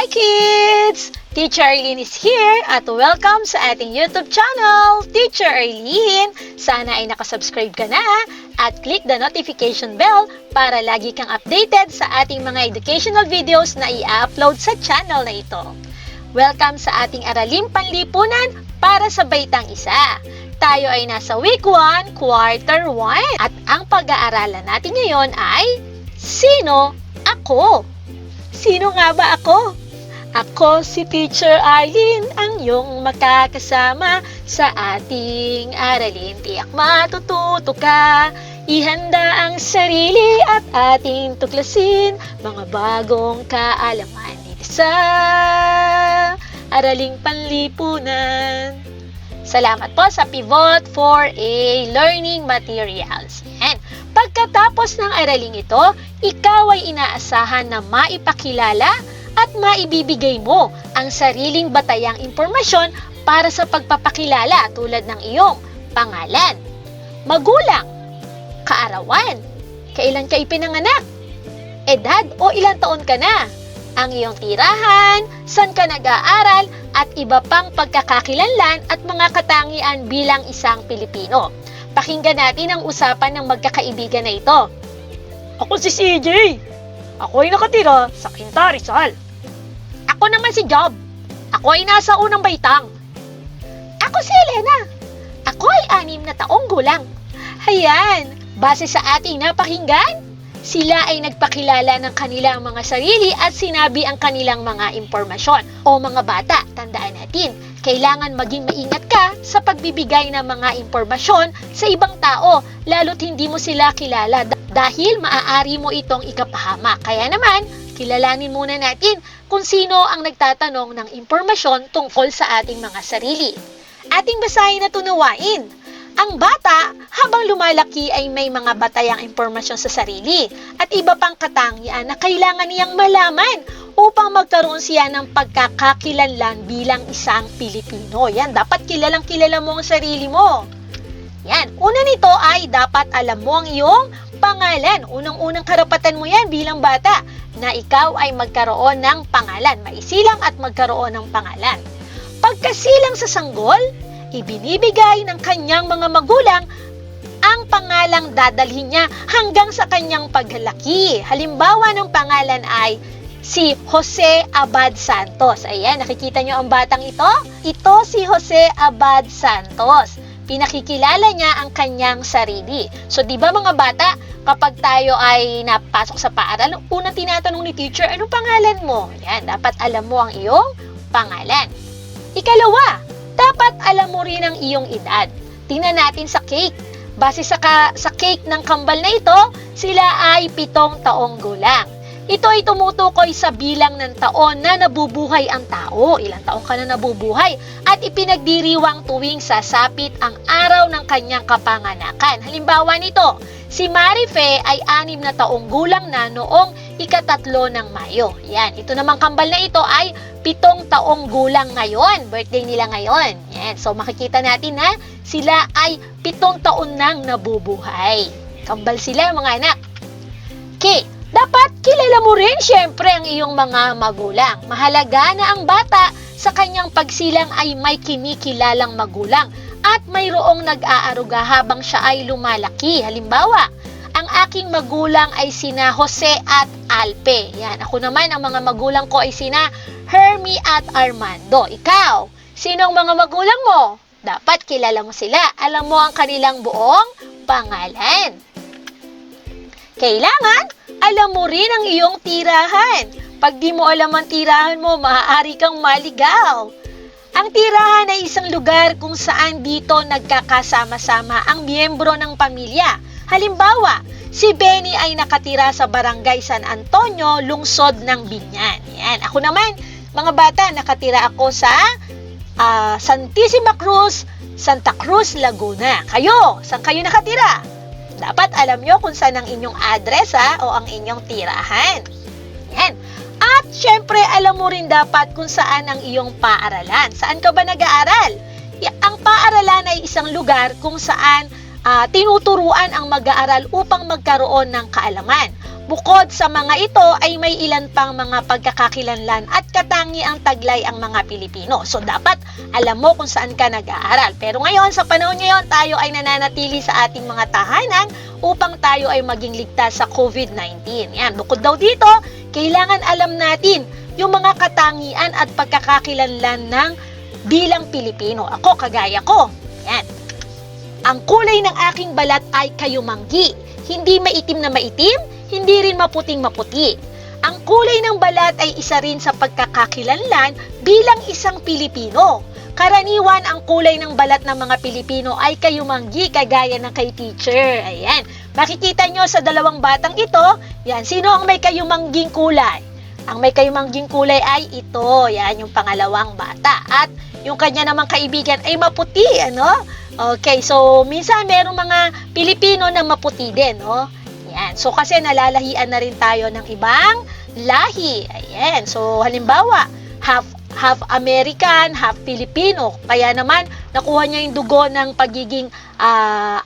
Hi kids! Teacher Arlene is here at welcome sa ating YouTube channel, Teacher Arlene. Sana ay nakasubscribe ka na at click the notification bell para lagi kang updated sa ating mga educational videos na i-upload sa channel na ito. Welcome sa ating Araling Panlipunan para sa Baitang Isa. Tayo ay nasa Week 1, Quarter 1 at ang pag-aaralan natin ngayon ay Sino Ako? Sino nga ba ako? Ako si Teacher Arlene, ang iyong makakasama sa ating aralin. Tiyak matututo ka, ihanda ang sarili at ating tuklasin mga bagong kaalaman dito sa Araling Panlipunan. Salamat po sa Pivot for a Learning Materials. And pagkatapos ng araling ito, ikaw ay inaasahan na maipakilala at maibibigay mo ang sariling batayang impormasyon para sa pagpapakilala tulad ng iyong pangalan, magulang, kaarawan, kailan ka ipinanganak, edad o ilang taon ka na, ang iyong tirahan, saan ka nag-aaral, at iba pang pagkakakilanlan at mga katangian bilang isang Pilipino. Pakinggan natin ang usapan ng magkakaibigan na ito. Ako si CJ. Ako ay nakatira sa Quinta Rizal. Ako naman si Job. Ako ay nasa unang baitang. Ako si Elena. Ako ay 6 na taong gulang. Hayan, base sa ating napakinggan, sila ay nagpakilala ng kanilang mga sarili at sinabi ang kanilang mga impormasyon. O mga bata, tandaan natin, kailangan maging maingat ka sa pagbibigay ng mga impormasyon sa ibang tao, lalo't hindi mo sila kilala dahil maaari mo itong ikapahama. Kaya naman, kilalanin muna natin kung sino ang nagtatanong ng impormasyon tungkol sa ating mga sarili. Ating basahin at tunawain. Ang bata, habang lumalaki ay may mga batayang impormasyon sa sarili at iba pang katangian na kailangan niyang malaman upang magkaroon siya ng pagkakakilanlan bilang isang Pilipino. Yan, dapat kilalang kilala mo ang sarili mo. Yan, una nito ay dapat alam mo ang iyong pangalan. Unang-unang karapatan mo yan bilang bata na ikaw ay magkaroon ng pangalan. Maisilang at magkaroon ng pangalan. Pagkasilang sa sanggol, ibinibigay ng kanyang mga magulang ang pangalang dadalhin niya hanggang sa kanyang paglalaki. Halimbawa ng pangalan ay si Jose Abad Santos. Ayan, nakikita niyo ang batang ito? Ito si Jose Abad Santos. Pinakikilala niya ang kanyang sarili. So, di ba mga bata, kapag tayo ay napasok sa paaralan, unang tinatanong ni teacher, anong pangalan mo? Yan, dapat alam mo ang iyong pangalan. Ikalawa, dapat alam mo rin ang iyong edad. Tingnan natin sa cake. Base sa cake ng kambal na ito, sila ay 7 taong gulang. Ito ay tumutukoy sa bilang ng taon na nabubuhay ang tao. Ilang taon ka na nabubuhay? At ipinagdiriwang tuwing sasapit ang araw ng kanyang kapanganakan. Halimbawa nito, si Marife ay 6 na taong gulang na noong ika-3 ng Mayo. Yan, ito namang kambal na ito ay 7 taong gulang ngayon. Birthday nila ngayon. Yan, so makikita natin na sila ay 7 taon nang nabubuhay. Kambal sila mga anak. Okay. Dapat kilala mo rin syempre ang iyong mga magulang. Mahalaga na ang bata sa kanyang pagsilang ay may kinikilalang magulang at mayroong nag-aaruga habang siya ay lumalaki. Halimbawa, ang aking magulang ay sina Jose at Alpe. Yan, ako naman ang mga magulang ko ay sina Hermie at Armando. Ikaw, sinong mga magulang mo? Dapat kilala mo sila. Alam mo ang kanilang buong pangalan. Kailangan alam mo rin ang iyong tirahan. Pag di mo alam ang tirahan mo, maaari kang maligaw. Ang tirahan ay isang lugar kung saan dito nagkakasama-sama ang miyembro ng pamilya. Halimbawa, si Benny ay nakatira sa Barangay San Antonio, lungsod ng Biñan. Yan. Ako naman, mga bata, nakatira ako sa Santissima Cruz, Santa Cruz, Laguna. Kayo, saan kayo nakatira? Dapat alam nyo kung saan ang inyong address o ang inyong tirahan. Yan. At syempre, alam mo rin dapat kung saan ang iyong paaralan. Saan ka ba nag-aaral? Ang paaralan ay isang lugar kung saan tinuturuan ang mag-aaral upang magkaroon ng kaalaman. Bukod sa mga ito ay may ilan pang mga pagkakakilanlan at katangiang taglay ang mga Pilipino. So dapat alam mo kung saan ka nag-aaral. Pero ngayon, sa panahon ngayon, tayo ay nananatili sa ating mga tahanan upang tayo ay maging ligtas sa COVID-19. Yan, bukod daw dito, kailangan alam natin yung mga katangian at pagkakakilanlan ng bilang Pilipino. Ako, kagaya ko. Yan. Ang kulay ng aking balat ay kayumanggi. Hindi maitim na maitim, hindi rin maputing maputi. Ang kulay ng balat ay isa rin sa pagkakakilanlan bilang isang Pilipino. Karaniwan ang kulay ng balat ng mga Pilipino ay kayumanggi kagaya ng kay teacher. Ayan. Makikita nyo sa dalawang batang ito, yan, sino ang may kayumangging kulay? Ang may kayumangging kulay ay ito. Yan, yung pangalawang bata. At yung kanya namang kaibigan ay maputi, ano? Okay, so minsan merong mga Pilipino na maputi din, no? Yan. So kasi nalalahian na rin tayo ng ibang lahi. Ayan. So halimbawa, half American, half Filipino. Kaya naman nakuha niya yung dugo ng pagiging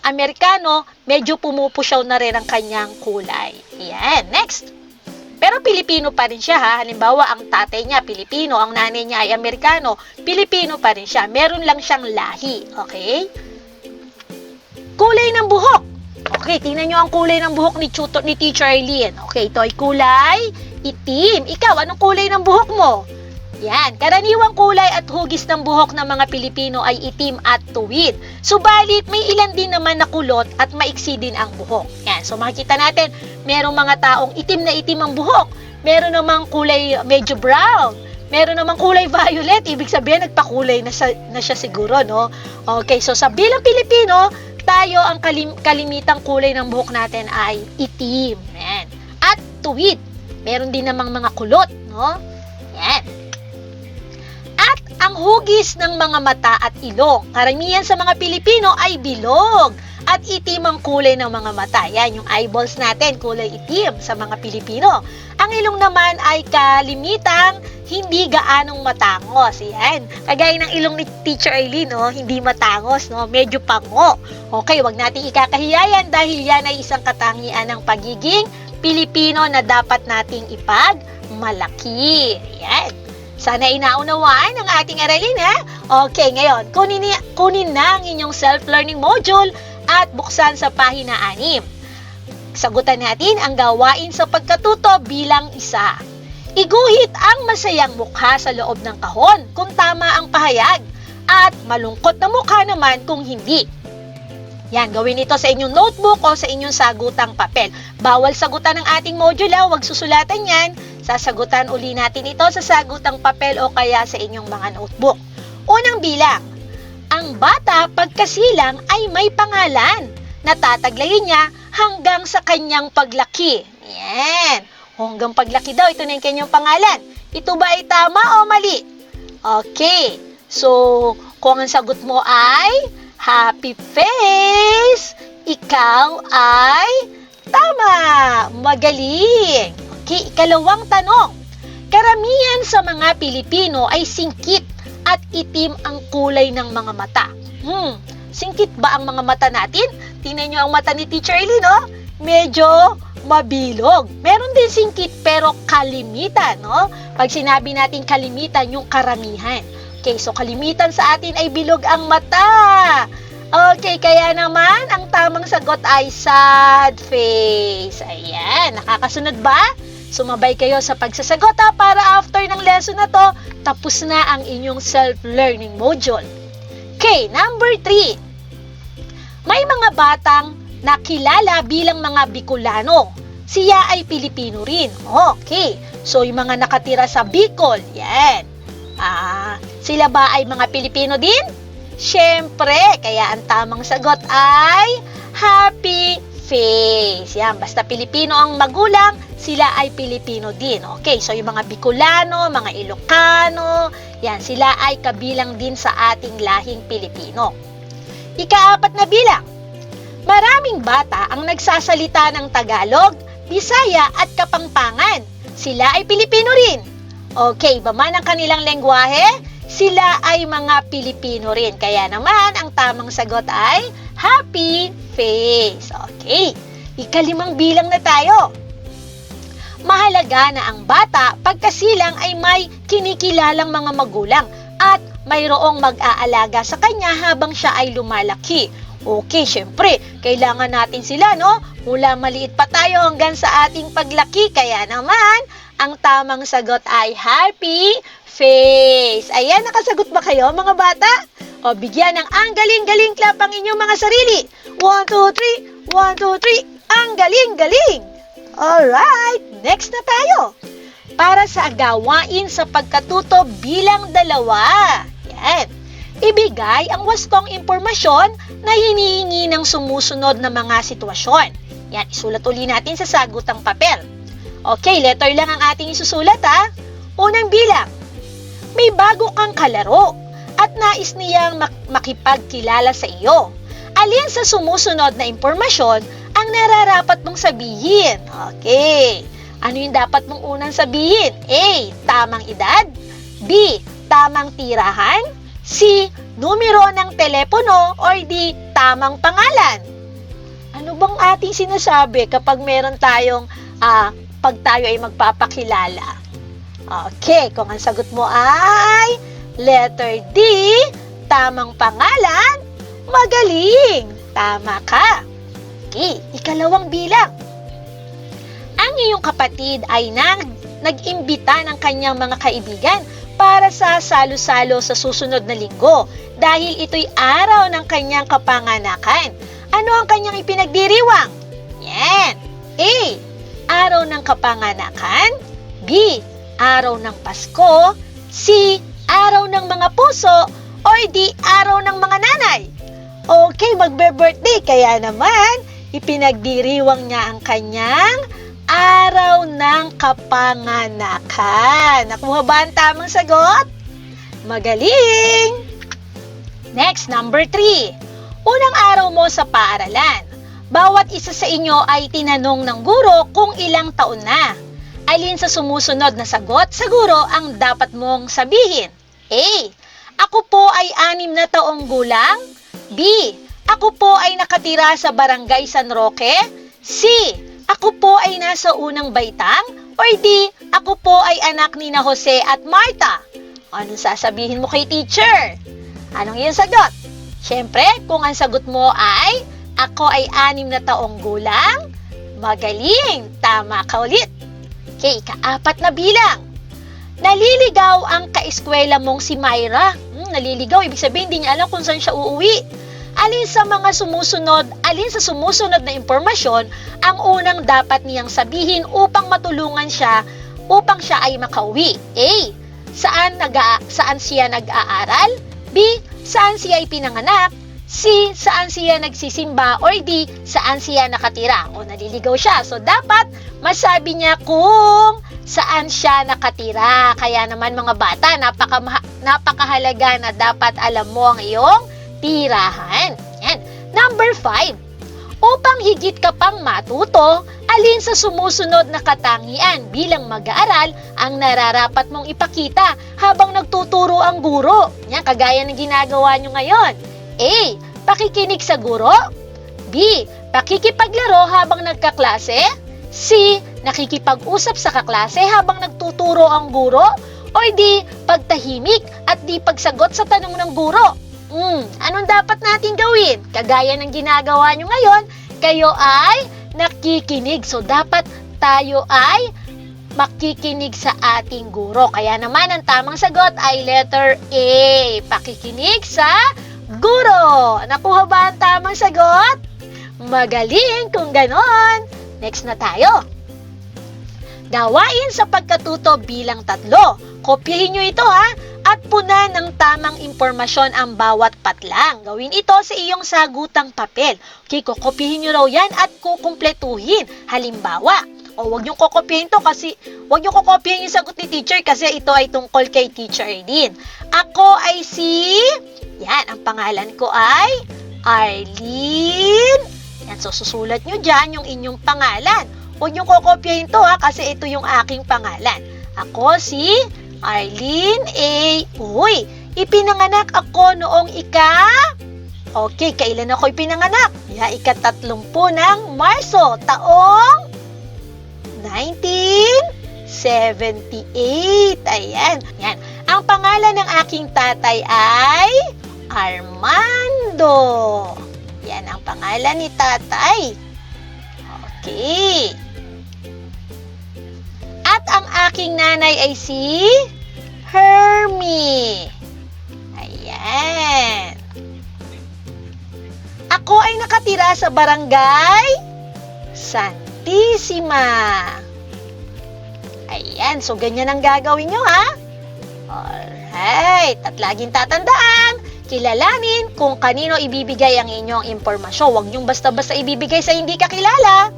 Amerikano, medyo pumupusyaw na rin ang kanyang kulay. Ayan. Next. Pero Pilipino pa rin siya, ha. Halimbawa, ang tatay niya Pilipino, ang nanay niya ay Amerikano, Pilipino pa rin siya. Meron lang siyang lahi. Okay? Kulay ng buhok. Okay, tingnan nyo ang kulay ng buhok ni Teacher Eileen. Okay, ito ay kulay itim. Ikaw, anong kulay ng buhok mo? Yan, karaniwang kulay at hugis ng buhok ng mga Pilipino ay itim at tuwid. Subalit, may ilan din naman na kulot at maiksi din ang buhok. Yan, so makikita natin, merong mga taong itim na itim ang buhok. Meron namang kulay medyo brown. Meron namang kulay violet. Ibig sabihin, nagpakulay na siya siguro, no? Okay, so sa bilang Pilipino, tayo ang kalimitang kulay ng buhok natin ay itim. Yan. At tuwid. Meron din namang mga kulot, no? Yan. At ang hugis ng mga mata at ilong. Karamihan sa mga Pilipino ay bilog at itim ang kulay ng mga mata. Yan, yung eyeballs natin, kulay itim sa mga Pilipino. Ang ilong naman ay kalimitang hindi gaanong matangos. Yan. Kagaya ng ilong ni Teacher Eileen, no? Hindi matangos, no? Medyo pango. Okay, wag nating ikakahiyayan dahil yan ay isang katangian ng pagiging Pilipino na dapat nating ipagmalaki. Yan. Sana inaunawaan ng ating aralin, ha? Okay, ngayon, kunin na ang inyong self-learning module at buksan sa pahina 6. Sagutan natin ang gawain sa pagkatuto bilang isa. Iguhit ang masayang mukha sa loob ng kahon kung tama ang pahayag at malungkot na mukha naman kung hindi. Yan, gawin ito sa inyong notebook o sa inyong sagutang papel. Bawal sagutan ng ating module, huwag susulatan yan. Sasagutan uli natin ito sa sagutang papel o kaya sa inyong mga notebook. Unang bilang, ang bata pagkasilang ay may pangalan na tataglayin niya hanggang sa kanyang paglaki. Yan. Hanggang paglaki daw, ito na yung kanyang pangalan. Ito ba ay tama o mali? Okay. So, kung ang sagot mo ay happy face, ikaw ay tama. Magaling. Okay, ikalawang tanong. Karamihan sa mga Pilipino ay singkit at itim ang kulay ng mga mata. Singkit ba ang mga mata natin? Tingnan nyo ang mata ni Teacher Eileen, no? Medyo mabilog. Meron din singkit pero kalimitan, no? Pag sinabi natin kalimitan, yung karamihan. Okay, so kalimitan sa atin ay bilog ang mata. Okay, kaya naman, ang tamang sagot ay sad face. Ayan, nakakasunod ba? Sumabay kayo sa pagsasagot, ha, para after ng lesson na to, tapos na ang inyong self-learning module. Okay, number 3. May mga batang nakilala bilang mga Bicolano. Siya ay Pilipino rin. Okay, so yung mga nakatira sa Bicol, yan. Sila ba ay mga Pilipino din? Siyempre, kaya ang tamang sagot ay happy face. Yan, basta Pilipino ang magulang, sila ay Pilipino din. Okay, so yung mga Bicolano, mga Ilocano, yan, sila ay kabilang din sa ating lahing Pilipino. Ika-4 na bilang. Maraming bata ang nagsasalita ng Tagalog, Bisaya at Kapampangan. Sila ay Pilipino rin. Okay, ba man ang kanilang lengguwahe? Sila ay mga Pilipino rin. Kaya naman, ang tamang sagot ay happy face. Okay, ika-5 bilang na tayo. Mahalaga na ang bata pagkasilang ay may kinikilalang mga magulang at mayroong mag-aalaga sa kanya habang siya ay lumalaki. Okay, syempre, kailangan natin sila, no? Mula maliit pa tayo hanggang sa ating paglaki. Kaya naman, ang tamang sagot ay happy face. Ayan, nakasagot ba kayo mga bata? O, bigyan ng ang galing-galing clap ang inyong mga sarili. 1, 2, 3, 1, 2, 3. Ang galing-galing! Alright, next na tayo. Para sa gawain sa pagkatuto bilang 2. Yan. Ibigay ang wastong impormasyon na hinihingi ng sumusunod na mga sitwasyon. Yan, isulat uli natin sa sagutang papel. Okay, letter lang ang ating isusulat ha. Unang bilang. May bago kang kalaro at nais niyang makipagkilala sa iyo. Alin sa sumusunod na impormasyon ang nararapat mong sabihin? Okay. Ano yung dapat mong unang sabihin? A. Tamang edad. B. Tamang tirahan. C. Numero ng telepono. Or D. Tamang pangalan. Ano bang ating sinasabi kapag meron tayong pag tayo ay magpapakilala? Okay. Kung ang sagot mo ay letter D. Tamang pangalan. Magaling. Tama ka. Okay, ikalawang bilang. Ang iyong kapatid ay nag-imbita ng kanyang mga kaibigan para sa salo-salo sa susunod na linggo dahil ito'y araw ng kanyang kapanganakan. Ano ang kanyang ipinagdiriwang? Yan. A. Araw ng kapanganakan. B. Araw ng Pasko. C. Araw ng mga puso. Or D. Araw ng mga nanay. Okay, magbe-birthday. Kaya naman, ipinagdiriwang niya ang kanyang araw ng kapanganakan. Nakuha ba ang tamang sagot? Magaling! Next, number 3. Unang araw mo sa paaralan. Bawat isa sa inyo ay tinanong ng guro kung ilang taon na. Alin sa sumusunod na sagot sa guro ang dapat mong sabihin? A. Ako po ay 6 na taong gulang. B. Ako po ay nakatira sa Barangay San Roque. C. Ako po ay nasa unang baitang. Or D. Ako po ay anak ni na Jose at Marta. Anong sasabihin mo kay teacher? Anong iyong sagot? Siyempre, kung ang sagot mo ay ako ay 6 na taong gulang, magaling, tama ka ulit. Okay, ika-4 na bilang. Naliligaw ang kaeskwela mong si Myra. Naliligaw, ibig sabihin hindi niya alam kung saan siya uuwi. Alin sa sumusunod na impormasyon ang unang dapat niyang sabihin upang matulungan siya upang siya ay makauwi? A. Saan siya nag-aaral? B. Saan siya ay pinanganak? C. Saan siya nagsisimba? Or D. Saan siya nakatira? O naliligaw siya. So dapat masabi niya kung saan siya nakatira. Kaya naman mga bata, napakahalaga na dapat alam mo ang iyong tirahan. Yan. Number 5. Upang higit ka pang matuto, alin sa sumusunod na katangian bilang mag-aaral ang nararapat mong ipakita habang nagtuturo ang guro? Yan, kagaya ng ginagawa nyo ngayon. A. Pakikinig sa guro. B. Pakikipaglaro habang nagkaklase. C. Nakikipag-usap sa kaklase habang nagtuturo ang guro. Or D. Pagtahimik at di pagsagot sa tanong ng guro. Anong dapat natin gawin? Kagaya ng ginagawa nyo ngayon, kayo ay nakikinig. So, dapat tayo ay makikinig sa ating guro. Kaya naman, ang tamang sagot ay letter A. Pakikinig sa guro. Nakuha ba ang tamang sagot? Magaling kung ganon. Next na tayo. Gawain sa pagkatuto bilang 3. Kopyahin nyo ito ha. At punan ng tamang impormasyon ang bawat patlang. Gawin ito sa iyong sagutang papel. Okay, kokopyahin nyo raw yan at kukumpletuhin. Halimbawa, huwag nyo kokopyahin to kasi huwag nyo kokopyahin yung sagot ni teacher kasi ito ay tungkol kay teacher din. Ako ay si... Yan, ang pangalan ko ay Arlene. Yan, so susulat nyo dyan yung inyong pangalan. Huwag nyo kokopyahin to ha kasi ito yung aking pangalan. Ako si... Arlene A. Uy, ipinanganak ako noong Okay, kailan ako ipinanganak? 30 ng Marso, taong 1978. Ayan. Yan. Ang pangalan ng aking tatay ay Armando. Yan ang pangalan ni tatay. Okay. At ang aking nanay ay si Hermie. Ayan. Ako ay nakatira sa barangay Santissima. Ayan, so ganyan ang gagawin nyo, ha? Alright, at laging tatandaan, kilalanin kung kanino ibibigay ang inyong impormasyon. Huwag nyong basta-basta ibibigay sa hindi kakilala.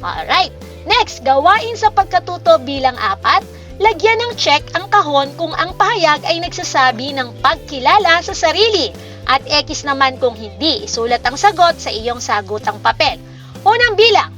Alright, next, gawain sa pagkatuto bilang 4, lagyan ng check ang kahon kung ang pahayag ay nagsasabi ng pagkilala sa sarili. At X naman kung hindi, isulat ang sagot sa iyong sagutang papel. Unang bilang,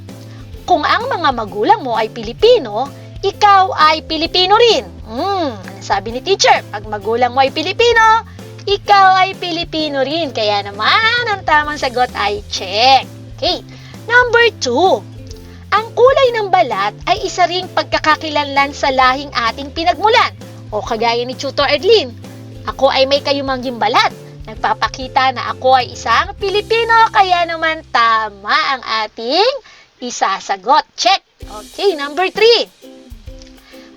kung ang mga magulang mo ay Pilipino, ikaw ay Pilipino rin. Ano sabi ni teacher? Pag magulang mo ay Pilipino, ikaw ay Pilipino rin. Kaya naman, ang tamang sagot ay check. Okay. Number 2. Ang kulay ng balat ay isa ring pagkakakilanlan sa lahing ating pinagmulan. O kagaya ni Tutor Edlin, ako ay may kayumangging balat. Nagpapakita na ako ay isang Pilipino, kaya naman tama ang ating isasagot. Check. Okay, number 3.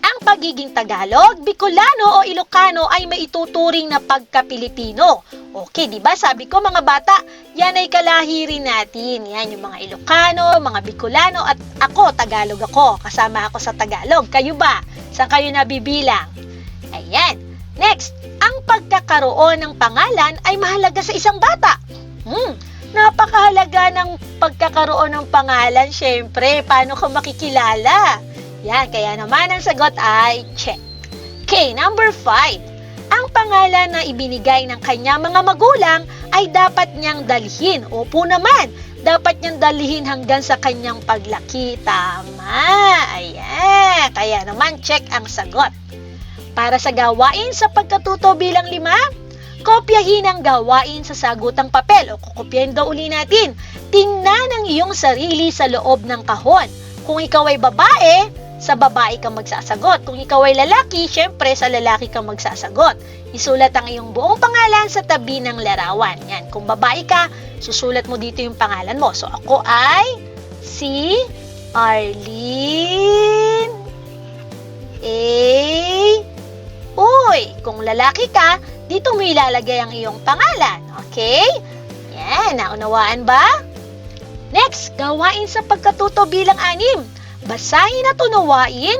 Ang pagiging Tagalog, Bicolano o Ilocano ay maituturing na pagka-Pilipino. Okay, di ba? Sabi ko mga bata, yan ay kalahirin natin. Yan yung mga Ilocano, mga Bicolano at ako, Tagalog ako. Kasama ako sa Tagalog. Kayo ba? Saan kayo nabibilang? Ayan. Next, ang pagkakaroon ng pangalan ay mahalaga sa isang bata. Napakahalaga ng pagkakaroon ng pangalan. Syempre, paano ka makikilala? Yan, kaya naman ang sagot ay check. Okay, number 5. Ang pangalan na ibinigay ng kanya mga magulang ay dapat niyang dalhin. Opo naman, dapat niyang dalhin hanggang sa kanyang paglaki. Tama. Ayan, kaya naman check ang sagot. Para sa gawain sa pagkatuto bilang 5, kopyahin ang gawain sa sagutang papel. O kukopyahin daw uli natin. Tingnan ang iyong sarili sa loob ng kahon. Kung ikaw ay babae, sa babae ka magsasagot. Kung ikaw ay lalaki, syempre sa lalaki ka magsasagot. Isulat ang iyong buong pangalan sa tabi ng larawan. Yan. Kung babae ka, susulat mo dito yung pangalan mo. So ako ay si Arlene A. Uy, kung lalaki ka, dito mo ilalagay ang iyong pangalan. Okay? Yan, naunawaan ba? Next, gawain sa pagkatuto bilang 6. Basahin at unawain.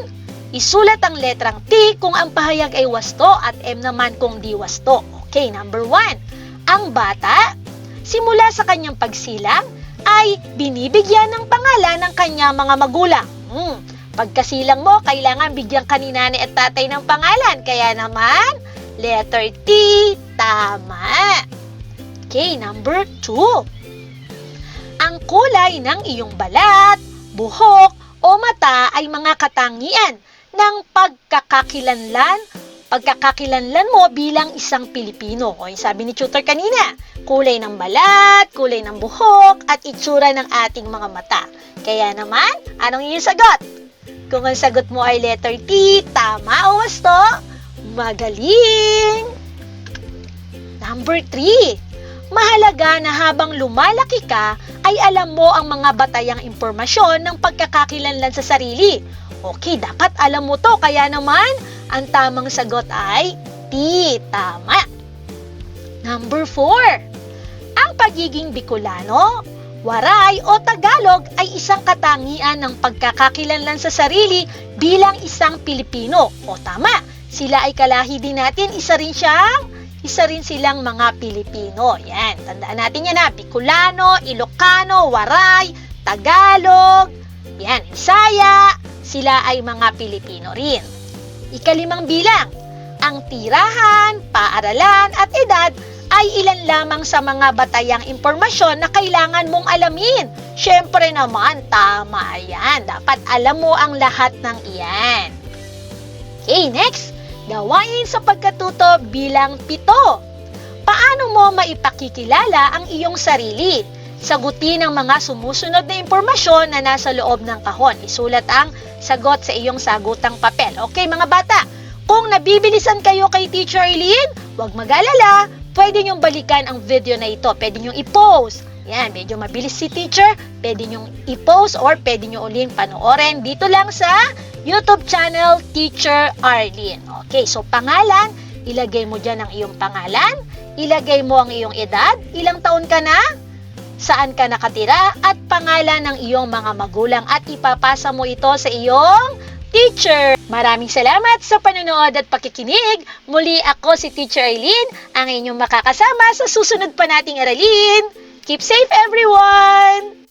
Isulat ang letrang T kung ang pahayag ay wasto at M naman kung di wasto. Okay, number 1. Ang bata, simula sa kanyang pagsilang, ay binibigyan ng pangalan ng kanyang mga magulang. Pagkasilang mo, kailangan bigyan ka ni nanay at tatay ng pangalan. Kaya naman, letter T, tama. Okay, number 2. Ang kulay ng iyong balat, buhok, o mata ay mga katangian ng pagkakakilanlan mo bilang isang Pilipino. O sabi ni tutor kanina, kulay ng balat, kulay ng buhok, at itsura ng ating mga mata. Kaya naman, anong iyong sagot? Kung ang sagot mo ay letter T, tama o wasto? Magaling! Number 3. Mahalaga na habang lumalaki ka, ay alam mo ang mga batayang impormasyon ng pagkakakilanlan sa sarili. Okay, dapat alam mo to. Kaya naman, ang tamang sagot ay T, tama. Number 4. Ang pagiging Bicolano, Waray o Tagalog ay isang katangian ng pagkakakilanlan sa sarili bilang isang Pilipino. O tama, sila ay kalahi din natin, isa rin silang mga Pilipino. Yan, tandaan natin yan ha. Bicolano, Ilocano, Waray, Tagalog, yan, Bisaya, sila ay mga Pilipino rin. Ika-5 bilang, ang tirahan, paaralan at edad ay ilan lamang sa mga batayang impormasyon na kailangan mong alamin. Syempre naman, tama yan. Dapat alam mo ang lahat ng iyan. Okay, next. Gawain sa pagkatuto bilang 7. Paano mo maipakikilala ang iyong sarili? Sagutin ang mga sumusunod na impormasyon na nasa loob ng kahon. Isulat ang sagot sa iyong sagutang papel. Okay mga bata, kung nabibilisan kayo kay Teacher Eileen, huwag mag-alala. Pwede nyong balikan ang video na ito. Pwede nyong i-post. Yan, medyo mabilis si teacher. Pwede nyong i-post or pwede nyo uling panoorin dito lang sa YouTube channel Teacher Arlene. Okay, so pangalan, ilagay mo dyan ang iyong pangalan, ilagay mo ang iyong edad, ilang taon ka na, saan ka nakatira, at pangalan ng iyong mga magulang at ipapasa mo ito sa iyong teacher. Maraming salamat sa panonood at pakikinig. Muli ako si Teacher Eileen, ang inyong makakasama sa susunod pa nating aralin. Keep safe everyone!